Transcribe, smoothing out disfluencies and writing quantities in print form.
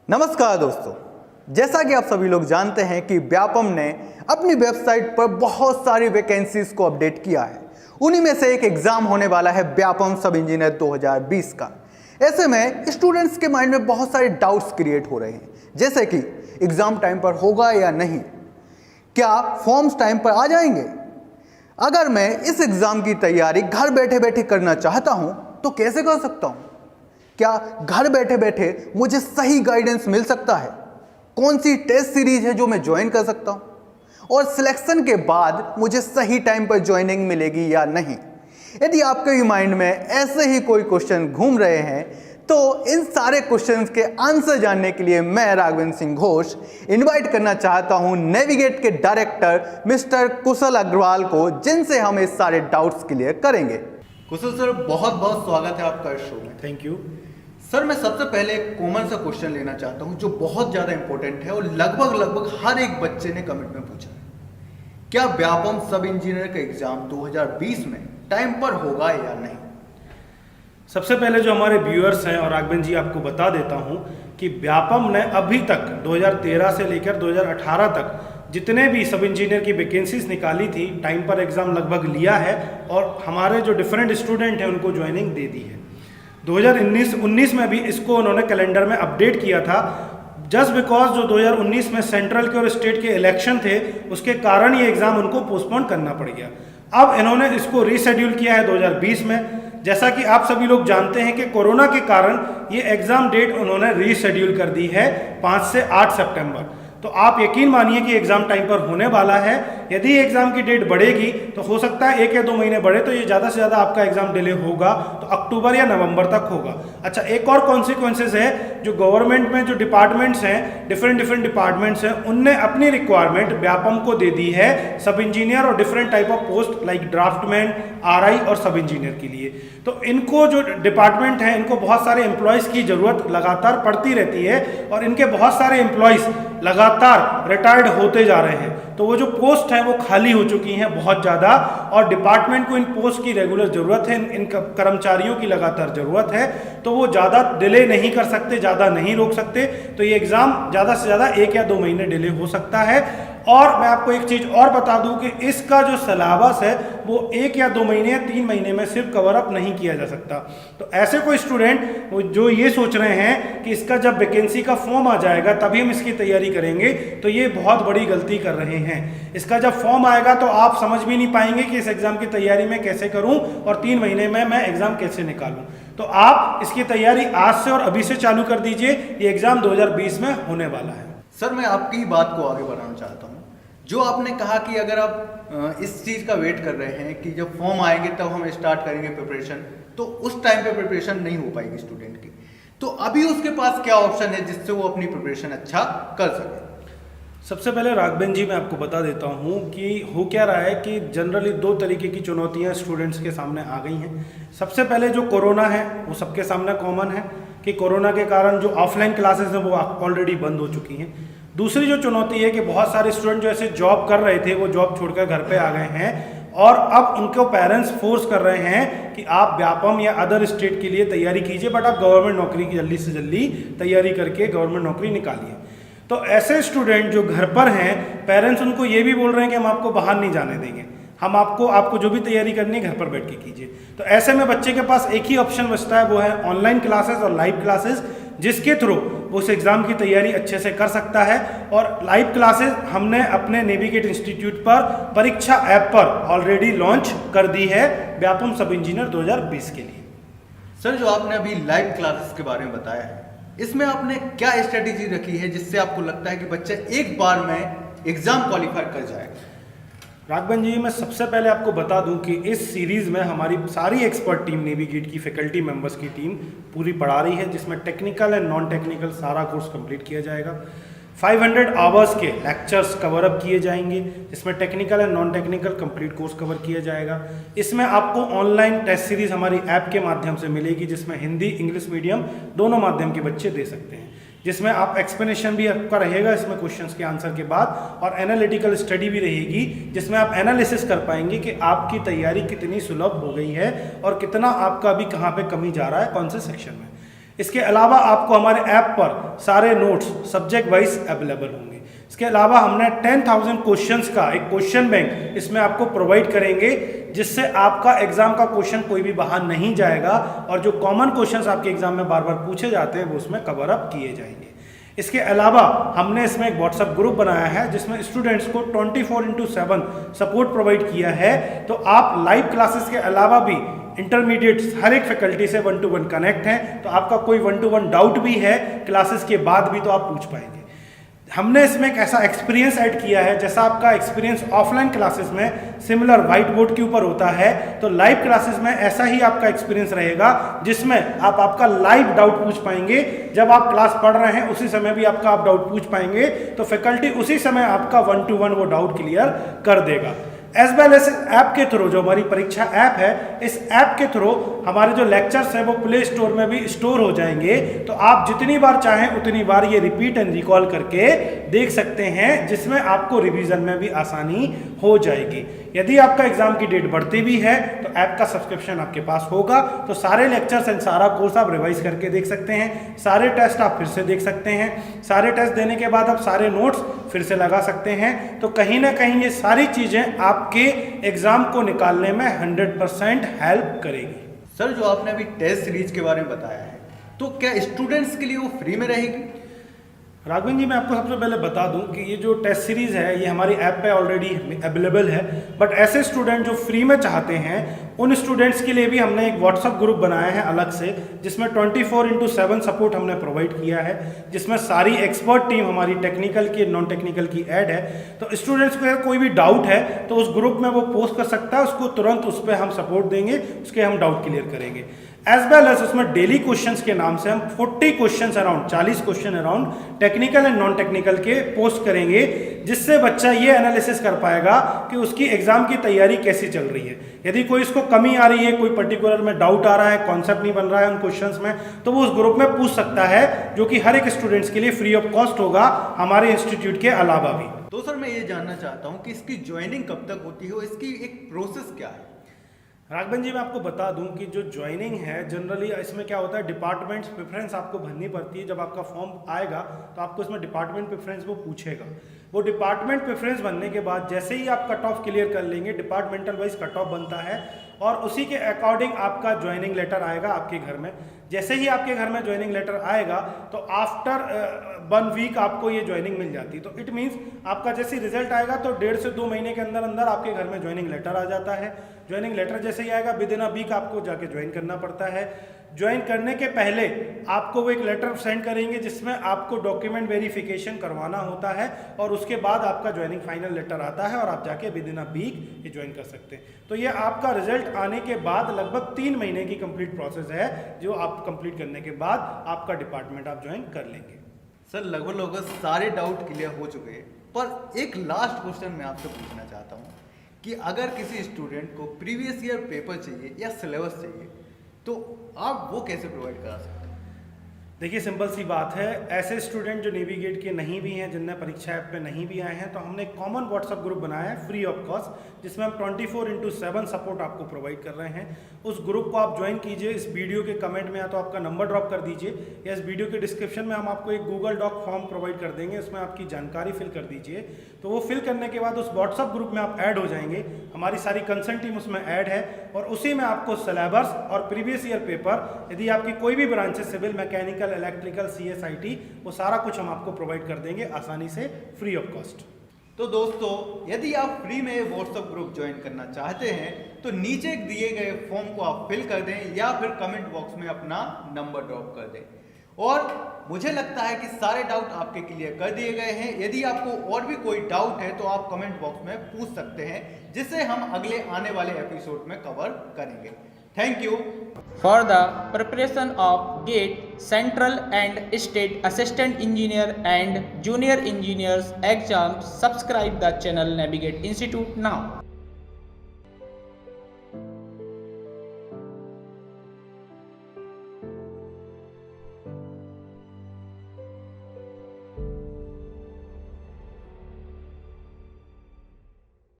नमस्कार दोस्तों, जैसा कि आप सभी लोग जानते हैं कि व्यापम ने अपनी वेबसाइट पर बहुत सारी वैकेंसीज को अपडेट किया है। उन्हीं में से एक एग्जाम होने वाला है व्यापम सब इंजीनियर 2020 का। ऐसे में स्टूडेंट्स के माइंड में बहुत सारे डाउट्स क्रिएट हो रहे हैं, जैसे कि एग्जाम टाइम पर होगा या नहीं, क्या फॉर्म्स टाइम पर आ जाएंगे, अगर मैं इस एग्जाम की तैयारी घर बैठे बैठे करना चाहता हूं तो कैसे कर सकता हूं, क्या घर बैठे बैठे मुझे सही गाइडेंस मिल सकता है, कौन सी टेस्ट सीरीज है जो मैं ज्वाइन कर सकता हूं, और सिलेक्शन के बाद मुझे सही टाइम पर ज्वाइनिंग मिलेगी या नहीं। यदि आपके भी माइंड में ऐसे ही कोई क्वेश्चन घूम रहे हैं तो इन सारे क्वेश्चंस के आंसर जानने के लिए मैं राघवेंद्र सिंह घोष इनवाइट करना चाहता हूं नेविगेट के डायरेक्टर मिस्टर कुशल अग्रवाल को, जिनसे हम इस सारे डाउट्स क्लियर करेंगे। कुशल सर, बहुत बहुत स्वागत है आपका इस शो में। थैंक यू सर, मैं सबसे पहले एक कॉमन सा क्वेश्चन लेना चाहता हूं जो बहुत ज़्यादा इंपॉर्टेंट है और लगभग हर एक बच्चे ने कमेंट में पूछा है। क्या व्यापम सब इंजीनियर का एग्जाम 2020 में टाइम पर होगा या नहीं? सबसे पहले जो हमारे व्यूअर्स हैं और राघवेंद्र जी आपको बता देता हूं कि व्यापम ने अभी तक 2013 से लेकर 2018 तक जितने भी सब इंजीनियर की वैकेंसीज निकाली थी टाइम पर एग्ज़ाम लगभग लिया है और हमारे जो डिफरेंट स्टूडेंट हैं उनको ज्वाइनिंग दे दी है। 2019 में भी इसको उन्होंने कैलेंडर में अपडेट किया था, जस्ट बिकॉज जो 2019 में सेंट्रल के और स्टेट के इलेक्शन थे उसके कारण ये एग्ज़ाम उनको पोस्टपोन करना पड़ गया। अब इन्होंने इसको रीशेड्यूल किया है 2020 में। जैसा कि आप सभी लोग जानते हैं कि कोरोना के कारण ये एग्ज़ाम डेट उन्होंने रीशेड्यूल कर दी है 5 से 8 सितंबर। तो आप यकीन मानिए कि एग्ज़ाम टाइम पर होने वाला है। यदि एग्ज़ाम की डेट बढ़ेगी तो हो सकता है 1 या 2 महीने बढ़े, तो ये ज़्यादा से ज़्यादा आपका एग्ज़ाम डिले होगा तो अक्टूबर या नवंबर तक होगा। अच्छा, एक और कॉन्सिक्वेंसेस है, जो गवर्नमेंट में जो डिपार्टमेंट्स हैं, डिफरेंट डिपार्टमेंट्स हैं, उनने अपनी रिक्वायरमेंट व्यापम को दे दी है सब इंजीनियर और different type of post like draftsman, RI और सब इंजीनियर के लिए। तो इनको जो डिपार्टमेंट है इनको बहुत सारे एम्प्लॉयज़ की ज़रूरत लगातार पड़ती रहती है और इनके बहुत सारे एम्प्लॉयज़ लगातार रिटायर्ड होते जा रहे हैं। तो वो जो पोस्ट है वो खाली हो चुकी हैं बहुत ज़्यादा और डिपार्टमेंट को इन पोस्ट की रेगुलर ज़रूरत है, इन कर्मचारियों की लगातार ज़रूरत है। तो वो ज़्यादा डिले नहीं कर सकते, ज़्यादा नहीं रोक सकते। तो ये एग्ज़ाम ज़्यादा से ज़्यादा 1 या 2 महीने डिले हो सकता है। और मैं आपको एक चीज़ और बता दूं कि इसका जो सिलेबस है वो 1 या 2 महीने या 3 महीने में सिर्फ कवर अप नहीं किया जा सकता। तो ऐसे कोई स्टूडेंट जो ये सोच रहे हैं कि इसका जब वैकेंसी का फॉर्म आ जाएगा तभी हम इसकी तैयारी करेंगे, तो ये बहुत बड़ी गलती कर रहे हैं। इसका जब फॉर्म आएगा तो आप समझ भी नहीं पाएंगे कि इस एग्ज़ाम की तैयारी मैं कैसे करूँ और 3 महीने में मैं एग्ज़ाम कैसे निकालूँ। तो आप इसकी तैयारी आज से और अभी से चालू कर दीजिए, ये एग्ज़ाम 2020 में होने वाला है। सर, मैं आपकी ही बात को आगे बढ़ाना चाहता हूँ। जो आपने कहा कि अगर आप इस चीज़ का वेट कर रहे हैं कि जब फॉर्म आएंगे तब हम स्टार्ट करेंगे प्रिपरेशन, तो उस टाइम पे प्रिपरेशन नहीं हो पाएगी स्टूडेंट की, तो अभी उसके पास क्या ऑप्शन है जिससे वो अपनी प्रिपरेशन अच्छा कर सके? सबसे पहले राघवेंद्र जी मैं आपको बता देता हूँ कि हो क्या रहा है कि जनरली 2 तरीके की चुनौतियाँ स्टूडेंट्स के सामने आ गई हैं। सबसे पहले जो कोरोना है वो सबके सामने कॉमन है कि कोरोना के कारण जो ऑफलाइन क्लासेस हैं वो ऑलरेडी बंद हो चुकी हैं। दूसरी जो चुनौती है कि बहुत सारे स्टूडेंट जो ऐसे जॉब कर रहे थे वो जॉब छोड़कर घर पे आ गए हैं और अब उनको पेरेंट्स फोर्स कर रहे हैं कि आप व्यापम या अदर स्टेट के लिए तैयारी कीजिए, बट आप गवर्नमेंट नौकरी की जल्दी से जल्दी तैयारी करके गवर्नमेंट नौकरी निकालिए। तो ऐसे स्टूडेंट जो घर पर हैं, पेरेंट्स उनको ये भी बोल रहे हैं कि हम आपको बाहर नहीं जाने देंगे, हम आपको जो भी तैयारी करनी है घर पर बैठ के कीजिए। तो ऐसे में बच्चे के पास एक ही ऑप्शन बचता है, वो है ऑनलाइन क्लासेस और लाइव क्लासेस, जिसके थ्रू वो उस एग्ज़ाम की तैयारी अच्छे से कर सकता है। और लाइव क्लासेस हमने अपने नेविगेट इंस्टीट्यूट पर परीक्षा ऐप पर ऑलरेडी लॉन्च कर दी है व्यापम सब इंजीनियर 2020 के लिए। सर, जो आपने अभी लाइव क्लासेस के बारे में बताया है, इसमें आपने क्या स्ट्रेटेजी रखी है जिससे आपको लगता है कि बच्चा एक बार में एग्जाम क्वालिफाई कर जाएगा? राघवेंद्र जी, मैं सबसे पहले आपको बता दूं कि इस सीरीज़ में हमारी सारी एक्सपर्ट टीम नेविगेट की फैकल्टी मेंबर्स की टीम पूरी पढ़ा रही है, जिसमें टेक्निकल एंड नॉन टेक्निकल सारा कोर्स कंप्लीट किया जाएगा। 500 आवर्स के लेक्चर्स कवर अप किए जाएंगे, जिसमें technical and non technical complete course cover किया जाएगा। इसमें आपको ऑनलाइन टेस्ट सीरीज़ हमारी ऐप के माध्यम से मिलेगी, जिसमें हिंदी इंग्लिश मीडियम दोनों माध्यम के बच्चे दे सकते हैं, जिसमें आप एक्सप्लेनेशन भी आपका रहेगा इसमें क्वेश्चंस के आंसर के बाद, और एनालिटिकल स्टडी भी रहेगी जिसमें आप एनालिसिस कर पाएंगे कि आपकी तैयारी कितनी सुलभ हो गई है और कितना आपका अभी कहाँ पे कमी जा रहा है, कौन से सेक्शन में। इसके अलावा आपको हमारे ऐप पर सारे नोट्स सब्जेक्ट वाइज अवेलेबल होंगे। इसके अलावा हमने 10,000 क्वेश्चंस का एक क्वेश्चन बैंक इसमें आपको प्रोवाइड करेंगे, जिससे आपका एग्जाम का क्वेश्चन कोई भी बाहर नहीं जाएगा और जो कॉमन क्वेश्चंस आपके एग्जाम में बार बार पूछे जाते हैं वो उसमें कवर अप किए जाएंगे। इसके अलावा हमने इसमें एक व्हाट्सएप ग्रुप बनाया है जिसमें स्टूडेंट्स को 24/7 सपोर्ट प्रोवाइड किया है। तो आप लाइव क्लासेस के अलावा भी इंटरमीडिएट हर एक फैकल्टी से 1-to-1 कनेक्ट हैं, तो आपका कोई 1-to-1 डाउट भी है क्लासेस के बाद भी तो आप पूछ पाएंगे। हमने इसमें एक ऐसा एक्सपीरियंस ऐड किया है, जैसा आपका एक्सपीरियंस ऑफलाइन क्लासेस में सिमिलर व्हाइट बोर्ड के ऊपर होता है, तो लाइव क्लासेस में ऐसा ही आपका एक्सपीरियंस रहेगा, जिसमें आप आपका लाइव डाउट पूछ पाएंगे। जब आप क्लास पढ़ रहे हैं उसी समय भी आपका आप डाउट पूछ पाएंगे, तो फैकल्टी उसी समय आपका 1-to-1 वो डाउट क्लियर कर देगा। एज वेल एज ऐप के थ्रू, जो हमारी परीक्षा ऐप है, इस ऐप के थ्रू हमारे जो लेक्चर्स हैं वो प्ले स्टोर में भी स्टोर हो जाएंगे, तो आप जितनी बार चाहें उतनी बार ये रिपीट एंड रिकॉल करके देख सकते हैं, जिसमें आपको रिवीजन में भी आसानी हो जाएगी। यदि आपका एग्जाम की डेट बढ़ती भी है तो ऐप का सब्सक्रिप्शन आपके पास होगा, तो सारे लेक्चर्स एंड सारा कोर्स आप रिवाइज करके देख सकते हैं, सारे टेस्ट आप फिर से देख सकते हैं, सारे टेस्ट देने के बाद आप सारे नोट्स फिर से लगा सकते हैं। तो कहीं ना कहीं ये सारी चीज़ें आपके एग्जाम को निकालने में 100% हेल्प करेगी। सर, जो आपने अभी टेस्ट सीरीज के बारे में बताया है, तो क्या स्टूडेंट्स के लिए वो फ्री में रहेगी? राघवन जी, मैं आपको सबसे पहले बता दूं कि ये जो टेस्ट सीरीज़ है ये हमारी ऐप पे ऑलरेडी अवेलेबल है, बट ऐसे स्टूडेंट जो फ्री में चाहते हैं उन स्टूडेंट्स के लिए भी हमने एक व्हाट्सएप ग्रुप बनाया है अलग से, जिसमें 24/7 सपोर्ट हमने प्रोवाइड किया है, जिसमें सारी एक्सपर्ट टीम हमारी टेक्निकल की नॉन टेक्निकल की ऐड है। तो स्टूडेंट्स को कोई भी डाउट है तो उस ग्रुप में वो पोस्ट कर सकता है, उसको तुरंत उस पर हम सपोर्ट देंगे, उसके हम डाउट क्लियर करेंगे। एज वेल एज उसमें डेली क्वेश्चंस के नाम से हम 40 questions around 40 question around technical and non technical के पोस्ट करेंगे, जिससे बच्चा ये एनालिसिस कर पाएगा कि उसकी एग्जाम की तैयारी कैसी चल रही है। यदि कोई इसको कमी आ रही है, कोई पर्टिकुलर में डाउट आ रहा है, कॉन्सेप्ट नहीं बन रहा है उन क्वेश्चंस में, तो वो उस ग्रुप में पूछ सकता है, जो कि हर एक स्टूडेंट्स के लिए फ्री ऑफ कॉस्ट होगा हमारे इंस्टीट्यूट के अलावा भी। तो सर, मैं ये जानना चाहता हूँ कि इसकी ज्वाइनिंग कब तक होती है, इसकी एक प्रोसेस क्या है? राघवन जी, मैं आपको बता दूं कि जो ज्वाइनिंग है जनरली इसमें क्या होता है, डिपार्टमेंट्स प्रेफरेंस आपको भरनी पड़ती है। जब आपका फॉर्म आएगा तो आपको इसमें डिपार्टमेंट प्रेफरेंस वो पूछेगा। वो डिपार्टमेंट प्रेफरेंस बनने के बाद जैसे ही आप कट ऑफ क्लियर कर लेंगे, डिपार्टमेंटल वाइज कट ऑफ बनता है और उसी के अकॉर्डिंग आपका ज्वाइनिंग लेटर आएगा आपके घर में। जैसे ही आपके घर में ज्वाइनिंग लेटर आएगा तो आफ्टर 1 वीक आपको ये ज्वाइनिंग मिल जाती है। तो इट मीन्स आपका जैसे रिजल्ट आएगा तो 1.5 से 2 महीने के अंदर अंदर आपके घर में ज्वाइनिंग लेटर आ जाता है। ज्वाइनिंग लेटर जैसे ही आएगा विदिन अ वीक आपको जाके ज्वाइन करना पड़ता है। ज्वाइन करने के पहले आपको वो एक लेटर सेंड करेंगे जिसमें आपको डॉक्यूमेंट वेरिफिकेशन करवाना होता है और उसके बाद आपका ज्वाइनिंग फाइनल लेटर आता है और आप जाके विदिन अ वीक ये ज्वाइन कर सकते हैं। तो ये आपका रिजल्ट आने के बाद लगभग 3 महीने की कंप्लीट प्रोसेस है, जो आप कंप्लीट करने के बाद आपका डिपार्टमेंट आप ज्वाइन कर लेंगे। सर, लगभग सारे डाउट क्लियर हो चुके हैं, पर एक लास्ट क्वेश्चन मैं आपसे पूछना चाहता हूँ कि अगर किसी स्टूडेंट को प्रीवियस ईयर पेपर चाहिए या सिलेबस चाहिए तो आप वो कैसे प्रोवाइड करा सकते हैं? देखिए, सिंपल सी बात है, ऐसे स्टूडेंट जो नेविगेट के नहीं भी हैं, जिनने परीक्षा ऐप पे नहीं भी आए हैं, तो हमने एक कॉमन व्हाट्सएप ग्रुप बनाया है फ्री ऑफ कॉस्ट, जिसमें हम 24/7 सपोर्ट आपको प्रोवाइड कर रहे हैं। उस ग्रुप को आप ज्वाइन कीजिए। इस वीडियो के कमेंट में या तो आपका नंबर ड्रॉप कर दीजिए या इस वीडियो के डिस्क्रिप्शन में हम आपको एक गूगल डॉक फॉर्म प्रोवाइड कर देंगे, उसमें आपकी जानकारी फिल कर दीजिए। तो वो फिल करने के बाद उस व्हाट्सएप ग्रुप में आप ऐड हो जाएंगे, हमारी सारी कंसर्न टीम उसमें ऐड है और उसी में आपको सिलेबस और प्रीवियस ईयर पेपर, यदि आपकी कोई भी ब्रांच है, सिविल, मैकेनिकल, इलेक्ट्रिकल, CSIT, वो सारा कुछ हम आपको प्रोवाइड कर देंगे आसानी से फ्री ऑफ कॉस्ट। तो दोस्तों, यदि आप फ्री में व्हाट्सएप ग्रुप ज्वाइन करना चाहते हैं तो नीचे दिए गए फॉर्म को आप फिल कर दें या फिर कमेंट बॉक्स में अपना नंबर ड्रॉप कर दें। और मुझे लगता है कि सारे डाउट आपके क्लियर कर दिए गए हैं। यदि आपको और भी कोई डाउट है तो आप कमेंट बॉक्स में पूछ सकते हैं, जिसे हम अगले आने वाले एपिसोड में कवर करेंगे। Thank you. For the preparation of GATE, Central and State Assistant Engineer and Junior Engineers exams, subscribe the channel Navigate Institute now.